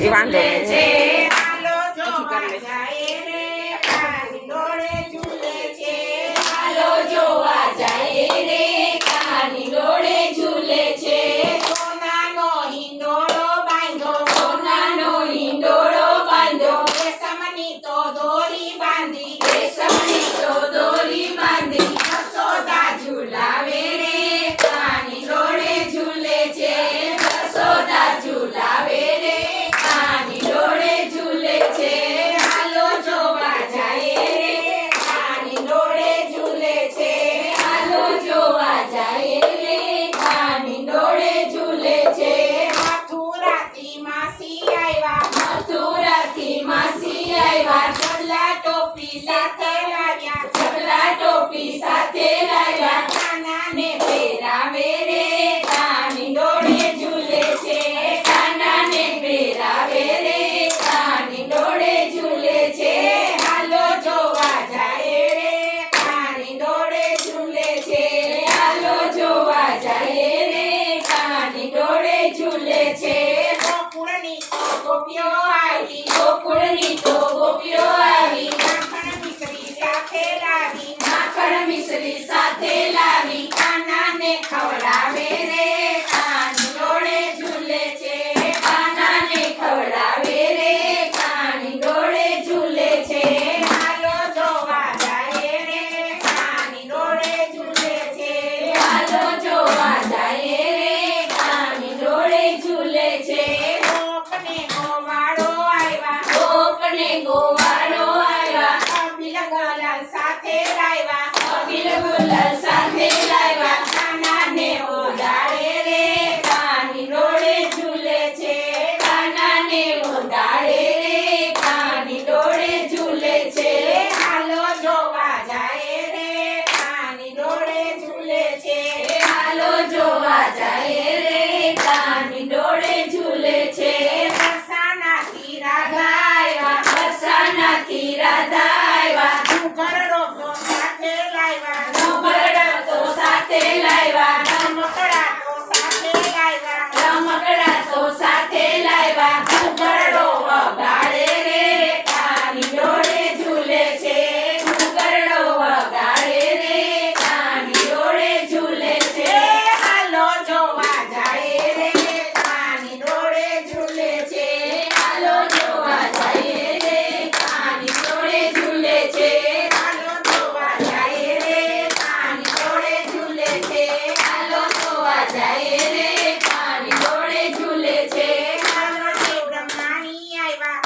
એ વાંધો નહીં હાલો જોવા જાય રે કાની ડોળે ઝૂલે છે હાલો જોવા જાય રે કાની ડોળે ઝૂલે છે સોનાનો હિંડોળો બાંધો સોનાનો હિંડોળો બાંધો રેશમની તો દોરી બાંધી રેશમની તો દોરી બાંધી યશોદા ઝુલાવે રે કાની ડોળે ઝૂલે છે યશોદા ઝુલાવે રે કાની ડોળે ઝૂલે છે હાલો જોવા જાય રે કાની ડોળે ઝૂલે છે હાલો જોવા જાય રે કાની ડોળે ઝૂલે છે મથુરાથી માસી આવ્યા મથુરાથી માસી આવ્યા ઢગલા ટોપી સાથે લાવ્યા ઢગલા ટોપી સાથે લાવ્યા કાનાને પહેરાવે રે કાની ડોળે ઝૂલે છે કાનાને પહેરાવે રે કાની ડોળે ઝૂલે છે હાલો જોવા જાય રે કાની ડોળે ઝૂલે છે હાલો જોવા જાય રે કાની ડોળે ઝૂલે છે ગોકુળની તો ગોપીઓ આવી ગોકુળની તો ગોપીઓ આવી માખણ મિશ્રી સાથે લાવી માખણ મિશ્રી સાથે લાવી કાનાને ખવડાવે રે કાની ડોળે ઝૂલે છે કાનાને ખવડાવે રે કાની ડોળે ઝૂલે છે હાલો જોવા જાય રે કાની ડોળે ઝૂલે છે હાલો જોવા જાય રે કાની ડોળે ઝૂલે છે ગોપને ગોવાળો આવ્યા ગોપને ગોવાળો આવ્યા અબિલ ગુલાલ સાથે લાવ્યા અબિલ ગુલાલ સાથે લાવ્યા કાનાને ઓડાળે રે કાની ડોળે ઝૂલે છે કાનાને ઓડાળે રે કાની ડોળે ઝૂલે છે હાલો જોવા જાય રે કાની ડોળે ઝૂલે છે હાલો જોવા જાય રે કાની ડોળે ઝૂલે છે વરસાનાથી રાધા આવ્યા વરસાનાથી રાધા આવ્યા ઘરડો તો સાથે લાવ્યા રમકડા તો સાથે લાવ્યા રમકડા તો સાથે લાવ્યા રમકડા તો સાથે લાવ્યા ઘરડો વગાડે રે કાની ડોળે ઝૂલે છે ઘરડો વગાડે રે કાની ડોળે ઝૂલે છે હાલો જોવા જાય રે કાની ડોળે ઝૂલે છે હાલો જોવા જાય રે કાની ડોળે ઝૂલે છે હાલો જોવા જાય રે કાની ડોળે ઝૂલે છે હાલો જોવા જાય રે કાની ડોળે ઝૂલે છે હાલો દેવ બ્રહ્માણી આવ્યા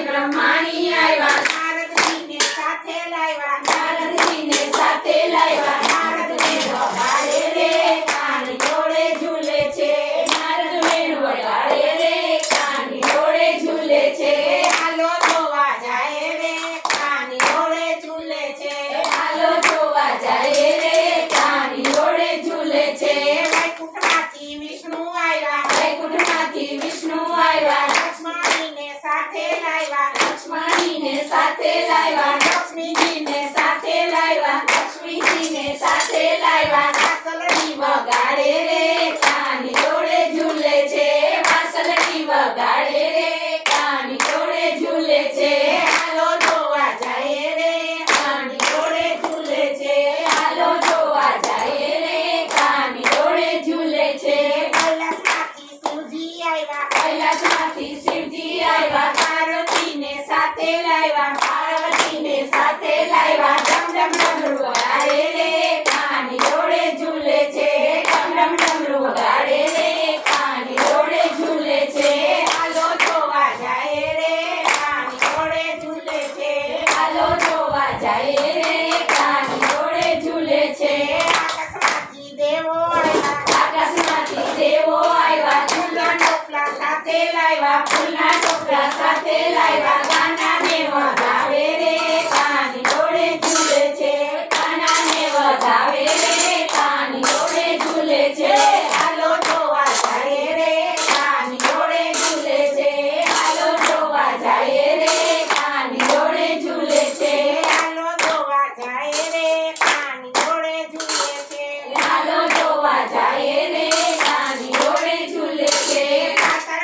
બ્રહ્માણી આવ્યા નારદજીને સાથે લાવ્યા નારદજીને સાથે લાવ્યા નારદને વગાડે રે કાની ડોળે ઝૂલે છે નારદ વેણ વગાડે રે કાની ડોળે ઝૂલે છે હાલો જોવા જાય રે કાની ડોળે ઝૂલે છે હાલો જોવા જાય રે કાની ડોળે ઝૂલે છે વૈકુંઠમાંથી વિષ્ણુ આવ્યા વૈકુંઠમાંથી વિષ્ણુ આવ્યા લક્ષ્મણીને સાથે લાવ્યા લક્ષ્મણીને સાથે લાવ્યા લક્ષ્મીજીને સાથે લાવ્યા લક્ષ્મીજીને સાથે લાવ્યા વાસલડી વગાડે રે કાની ડોળે ઝૂલે છે વાસલડી વગાડે રે કાની ડોળે ઝૂલે છે હાલો જોવા જાય રે કાની ડોળે ઝૂલે છે હાલો જોવા જાય રે કાની ડોળે ઝૂલે છે કૈલાસમાંથી શિવજી આવ્યા કૈલાસમાંથી શિવજી આવ્યા પાર્વતીને સાથે લાવ્યા પાર્વતીને સાથે લાવ્યા ડમ ડમ ડમરૂ વગાડે રે કાની ડોળે ઝૂલે છે ડમ ડમ ડમરૂ વગાડે રે કાની ડોળે ઝૂલે છે હાલો જોવા જાય રે કાની ડોળે ઝૂલે છે હાલો જોવા જાય રે કાની ડોળે ઝૂલે છે આકાશમાંથી દેવો આવ્યા આકાશમાંથી દેવો આવ્યા ફૂલના ટોપલા સાથે લાવ્યા ફૂલના ટોપલા સાથે લાવ્યા કાનાને વધાવે રે કાની ડોળે ઝૂલે છે કાનાને વધાવે રે કાની ડોળે ઝૂલે છે હાલો જોવા જાય રે કાની ડોળે ઝૂલે છે હાલો જોવા જાય રે કાની ડોળે ઝૂલે છે હાલો જોવા જાય રે કાની ડોળે ઝૂલે છે હાલો જોવા જાય રે કાની ડોળે ઝૂલે છે કાતર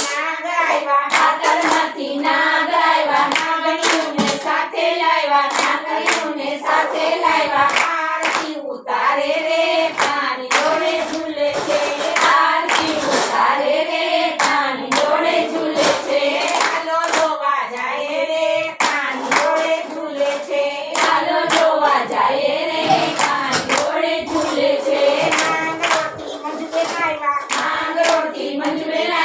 નાગ આવ્યા મંજુબેન